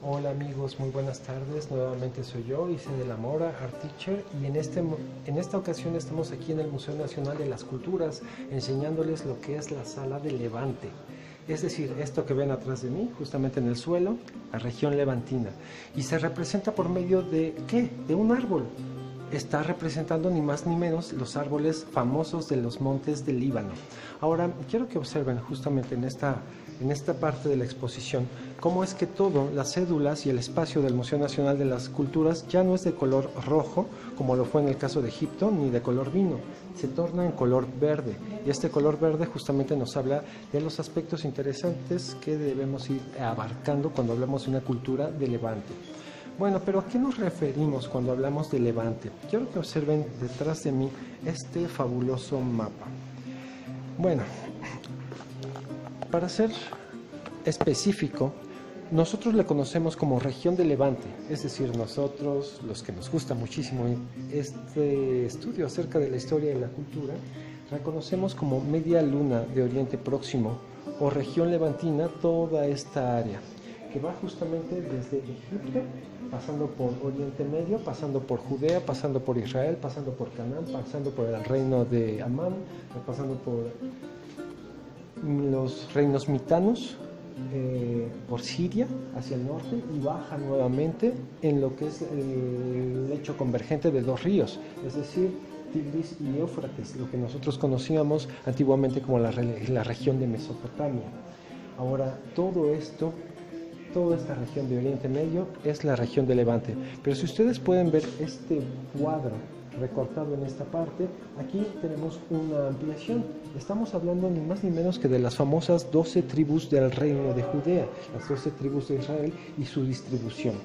Hola amigos, muy buenas tardes. Nuevamente soy yo, Ise de la Mora, Art Teacher, y en esta ocasión estamos aquí en el Museo Nacional de las Culturas enseñándoles lo que es la Sala de Levante. Es decir, esto que ven atrás de mí, justamente en el suelo, la región levantina. Y se representa por medio de, ¿qué? De un árbol. Está representando ni más ni menos los árboles famosos de los montes del Líbano. Ahora, quiero que observen justamente en esta parte de la exposición cómo es que todo, las cédulas y el espacio del Museo Nacional de las Culturas ya no es de color rojo, como lo fue en el caso de Egipto, ni de color vino, se torna en color verde. Y este color verde justamente nos habla de los aspectos interesantes que debemos ir abarcando cuando hablamos de una cultura de Levante. Bueno, pero ¿a qué nos referimos cuando hablamos de Levante? Quiero que observen detrás de mí este fabuloso mapa. Bueno, para ser específico, nosotros le conocemos como región de Levante, es decir, nosotros, los que nos gusta muchísimo este estudio acerca de la historia y la cultura, la conocemos como media luna de Oriente Próximo o región levantina, toda esta área, que va justamente desde Egipto, pasando por Oriente Medio, pasando por Judea, pasando por Israel, pasando por Canaán, pasando por el reino de Amán, pasando por los reinos mitanos, por Siria hacia el norte, y baja nuevamente en lo que es el lecho convergente de dos ríos, es decir, Tigris y Éufrates, lo que nosotros conocíamos antiguamente como la región de Mesopotamia. Ahora, toda esta región de Oriente Medio es la región de Levante. Pero si ustedes pueden ver este cuadro recortado en esta parte, aquí tenemos una ampliación. Estamos hablando ni más ni menos que de las famosas 12 tribus del reino de Judea, las 12 tribus de Israel y su distribución.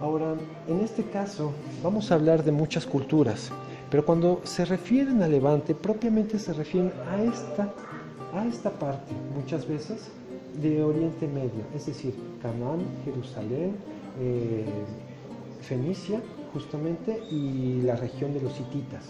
Ahora, en este caso, vamos a hablar de muchas culturas, pero cuando se refieren a Levante, propiamente se refieren a esta parte, muchas veces, de Oriente Medio, es decir, Canaán, Jerusalén, Fenicia, justamente, y la región de los hititas.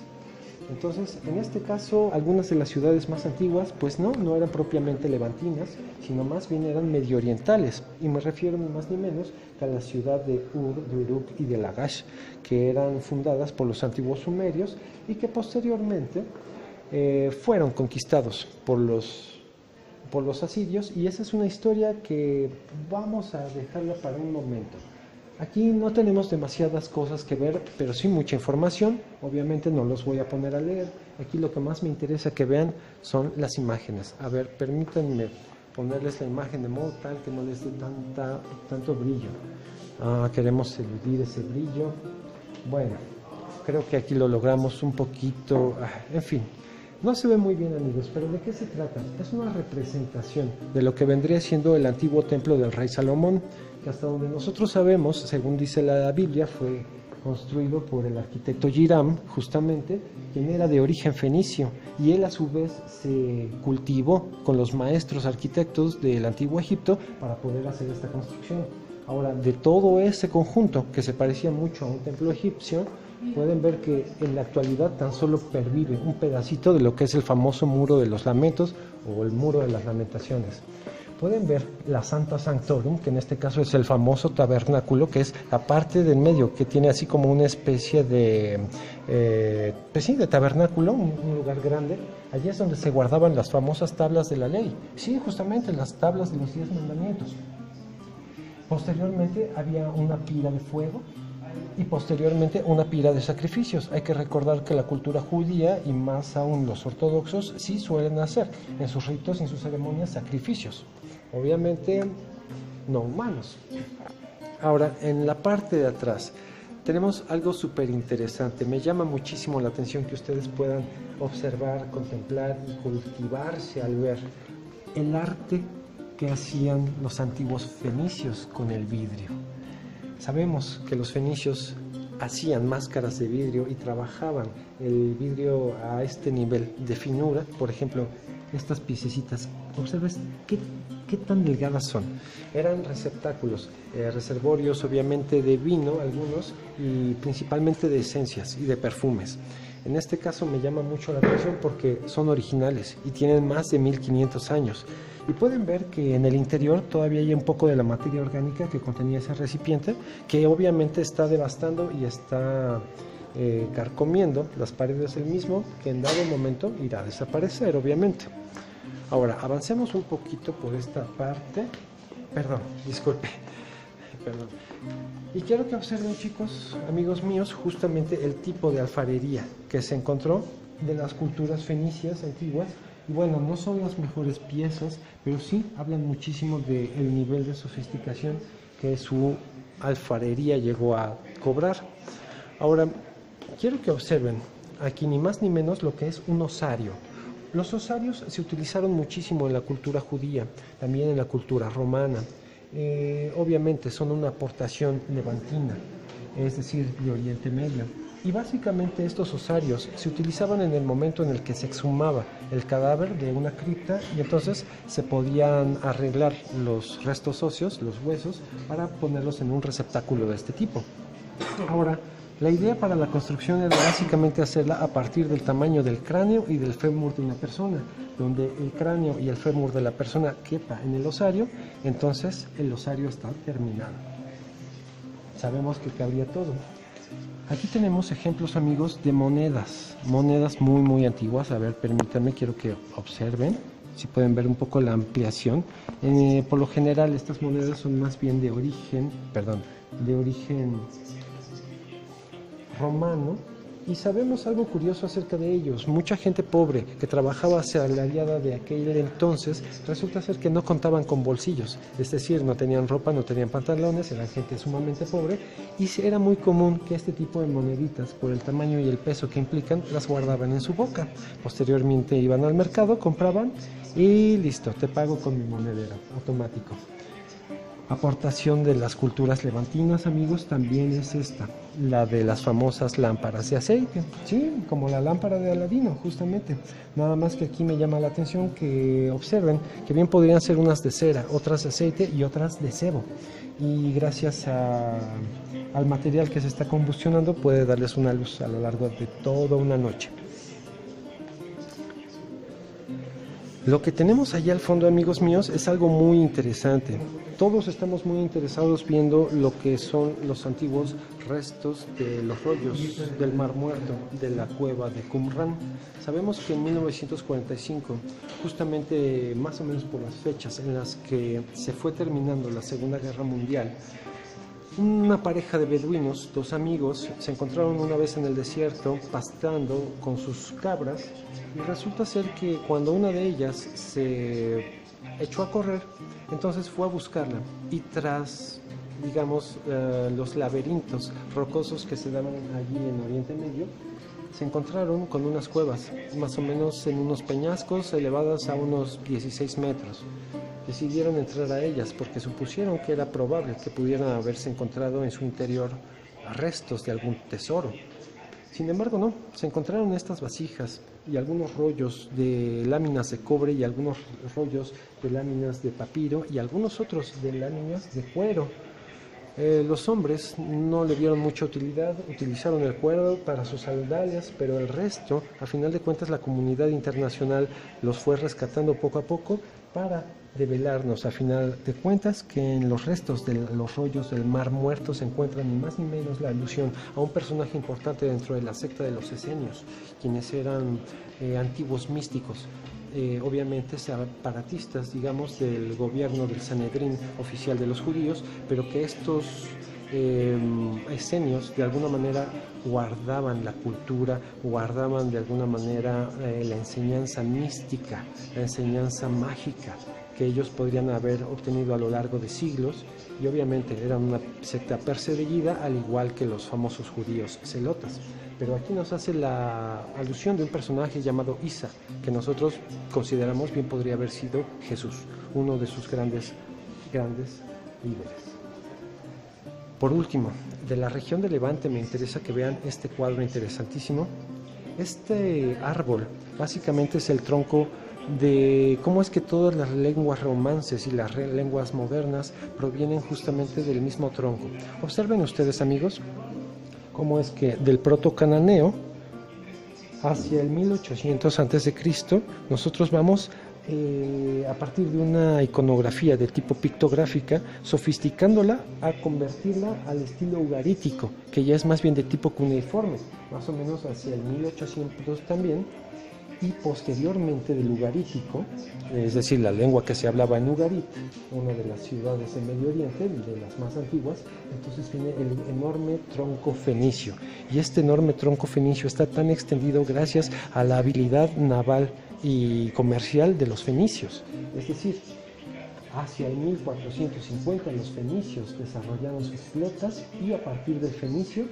Entonces, en este caso, algunas de las ciudades más antiguas, pues no eran propiamente levantinas, sino más bien eran medio orientales, y me refiero ni más ni menos que a la ciudad de Ur, de Uruk y de Lagash, que eran fundadas por los antiguos sumerios y que posteriormente fueron conquistados por los asirios, y esa es una historia que vamos a dejarla para un momento. Aquí no tenemos demasiadas cosas que ver, pero sí mucha información. Obviamente no los voy a poner a leer. Aquí lo que más me interesa que vean son las imágenes. A ver, permítanme ponerles la imagen de modo tal que no les dé tanto brillo. Queremos eludir ese brillo. Bueno, creo que aquí lo logramos un poquito. En fin. No se ve muy bien, amigos, pero ¿de qué se trata? Es una representación de lo que vendría siendo el antiguo templo del rey Salomón, que hasta donde nosotros sabemos, según dice la Biblia, fue construido por el arquitecto Hiram, justamente, quien era de origen fenicio, y él a su vez se cultivó con los maestros arquitectos del antiguo Egipto para poder hacer esta construcción. Ahora, de todo ese conjunto, que se parecía mucho a un templo egipcio, pueden ver que en la actualidad tan solo pervive un pedacito de lo que es el famoso Muro de los Lamentos o el Muro de las Lamentaciones. Pueden ver la Santa Sanctorum, que en este caso es el famoso tabernáculo, que es la parte del medio, que tiene así como una especie de tabernáculo, un lugar grande. Allí es donde se guardaban las famosas tablas de la ley. Sí, justamente las tablas de los 10 mandamientos. Posteriormente había una pila de fuego, y posteriormente una pila de sacrificios. Hay que recordar que la cultura judía, y más aún los ortodoxos, sí suelen hacer en sus ritos y en sus ceremonias sacrificios, obviamente no humanos. Ahora, en la parte de atrás tenemos algo súper interesante. Me llama muchísimo la atención que ustedes puedan observar, contemplar y cultivarse al ver el arte que hacían los antiguos fenicios con el vidrio. Sabemos que los fenicios hacían máscaras de vidrio y trabajaban el vidrio a este nivel de finura. Por ejemplo, estas piececitas, observes qué tan delgadas son. Eran receptáculos, reservorios obviamente de vino, algunos, y principalmente de esencias y de perfumes. En este caso me llama mucho la atención porque son originales y tienen más de 1500 años. Y pueden ver que en el interior todavía hay un poco de la materia orgánica que contenía ese recipiente, que obviamente está devastando y está carcomiendo las paredes del mismo, que en dado momento irá a desaparecer, obviamente. Ahora, avancemos un poquito por esta parte. Perdón, disculpe. Perdón. Y quiero que observen, chicos, amigos míos, justamente el tipo de alfarería que se encontró de las culturas fenicias antiguas. Y bueno, no son las mejores piezas, pero sí hablan muchísimo del nivel de sofisticación que su alfarería llegó a cobrar. Ahora, quiero que observen aquí ni más ni menos lo que es un osario. Los osarios se utilizaron muchísimo en la cultura judía, también en la cultura romana. Obviamente son una aportación levantina, es decir, de Oriente Medio. Y básicamente estos osarios se utilizaban en el momento en el que se exhumaba el cadáver de una cripta y entonces se podían arreglar los restos óseos, los huesos, para ponerlos en un receptáculo de este tipo. Ahora, la idea para la construcción era básicamente hacerla a partir del tamaño del cráneo y del fémur de una persona, donde el cráneo y el fémur de la persona quepa en el osario, entonces el osario está terminado. Sabemos que cabría todo. Aquí tenemos ejemplos, amigos, de monedas muy antiguas. A ver, permítanme, quiero que observen, si pueden ver un poco la ampliación. Por lo general estas monedas son más bien de origen romano, y sabemos algo curioso acerca de ellos. Mucha gente pobre que trabajaba asalariada de aquel entonces, resulta ser que no contaban con bolsillos, es decir, no tenían ropa, no tenían pantalones, eran gente sumamente pobre, y era muy común que este tipo de moneditas, por el tamaño y el peso que implican, las guardaban en su boca. Posteriormente iban al mercado, compraban y listo, te pago con mi monedero automático. Aportación de las culturas levantinas, amigos, también es esta, la de las famosas lámparas de aceite, sí, como la lámpara de Aladino, justamente. Nada más que aquí me llama la atención que observen que bien podrían ser unas de cera, otras de aceite y otras de sebo. Y gracias al material que se está combustionando puede darles una luz a lo largo de toda una noche. Lo que tenemos allá al fondo, amigos míos, es algo muy interesante. Todos estamos muy interesados viendo lo que son los antiguos restos de los rollos del Mar Muerto, de la cueva de Qumran. Sabemos que en 1945, justamente más o menos por las fechas en las que se fue terminando la Segunda Guerra Mundial, una pareja de beduinos, dos amigos, se encontraron una vez en el desierto pastando con sus cabras, y resulta ser que cuando una de ellas se echó a correr, entonces fue a buscarla, y tras, digamos, los laberintos rocosos que se daban allí en Oriente Medio, se encontraron con unas cuevas, más o menos en unos peñascos elevadas a unos 16 metros. Decidieron entrar a ellas porque supusieron que era probable que pudieran haberse encontrado en su interior restos de algún tesoro. Sin embargo, no, se encontraron estas vasijas y algunos rollos de láminas de cobre y algunos rollos de láminas de papiro y algunos otros de láminas de cuero. Los hombres no le dieron mucha utilidad, utilizaron el cuero para sus sandalias, pero el resto, a final de cuentas, la comunidad internacional los fue rescatando poco a poco para develarnos, a final de cuentas, que en los restos de los rollos del Mar Muerto se encuentra ni más ni menos la alusión a un personaje importante dentro de la secta de los esenios, quienes eran antiguos místicos. Obviamente separatistas, digamos, del gobierno del Sanedrín oficial de los judíos, pero que estos esenios de alguna manera guardaban la cultura, guardaban de alguna manera la enseñanza mística, la enseñanza mágica que ellos podrían haber obtenido a lo largo de siglos, y obviamente eran una secta perseguida al igual que los famosos judíos celotas. Pero aquí nos hace la alusión de un personaje llamado Isa, que nosotros consideramos bien podría haber sido Jesús, uno de sus grandes líderes. Por último, de la región de Levante me interesa que vean este cuadro interesantísimo. Este árbol básicamente es el tronco de cómo es que todas las lenguas romances y las lenguas modernas provienen justamente del mismo tronco. Observen ustedes, amigos, cómo es que del proto-cananeo Hacia el 1800 a.C., nosotros vamos a partir de una iconografía de tipo pictográfica, sofisticándola a convertirla al estilo ugarítico, que ya es más bien de tipo cuneiforme, más o menos hacia el 1800 también, y posteriormente del ugarítico, es decir, la lengua que se hablaba en Ugarit, una de las ciudades en Medio Oriente, de las más antiguas. Entonces viene el enorme tronco fenicio, y este enorme tronco fenicio está tan extendido gracias a la habilidad naval y comercial de los fenicios. Es decir, hacia el 1450 los fenicios desarrollaron sus flotas, y a partir del fenicio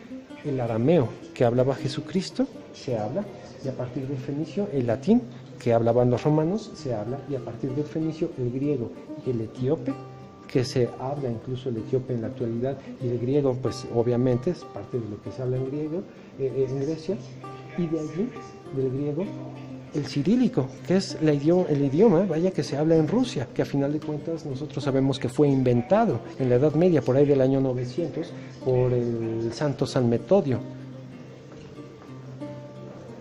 el arameo que hablaba Jesucristo se habla, y a partir del fenicio el latín que hablaban los romanos se habla, y a partir del fenicio el griego y el etíope, que se habla incluso el etíope en la actualidad, y el griego pues obviamente es parte de lo que se habla en griego en Grecia, y de allí del griego el cirílico, que es el idioma, vaya, que se habla en Rusia, que a final de cuentas nosotros sabemos que fue inventado en la Edad Media, por ahí del año 900, por el santo San Metodio.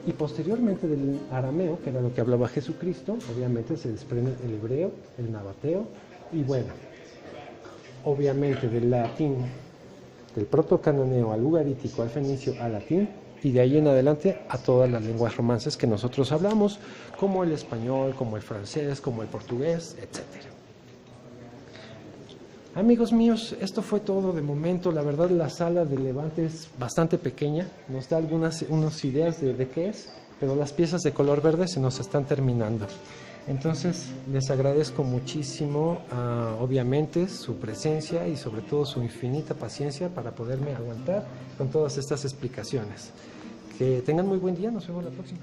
Y posteriormente del arameo, que era lo que hablaba Jesucristo, obviamente se desprende el hebreo, el nabateo, y bueno, obviamente del latín, del protocananeo al ugarítico, al fenicio, al latín, y de ahí en adelante a todas las lenguas romances que nosotros hablamos, como el español, como el francés, como el portugués, etc. Amigos míos, esto fue todo de momento. La verdad, la sala de Levante es bastante pequeña, nos da unas ideas de qué es, pero las piezas de color verde se nos están terminando. Entonces, les agradezco muchísimo, obviamente, su presencia y sobre todo su infinita paciencia para poderme aguantar con todas estas explicaciones. Que tengan muy buen día, nos vemos la próxima.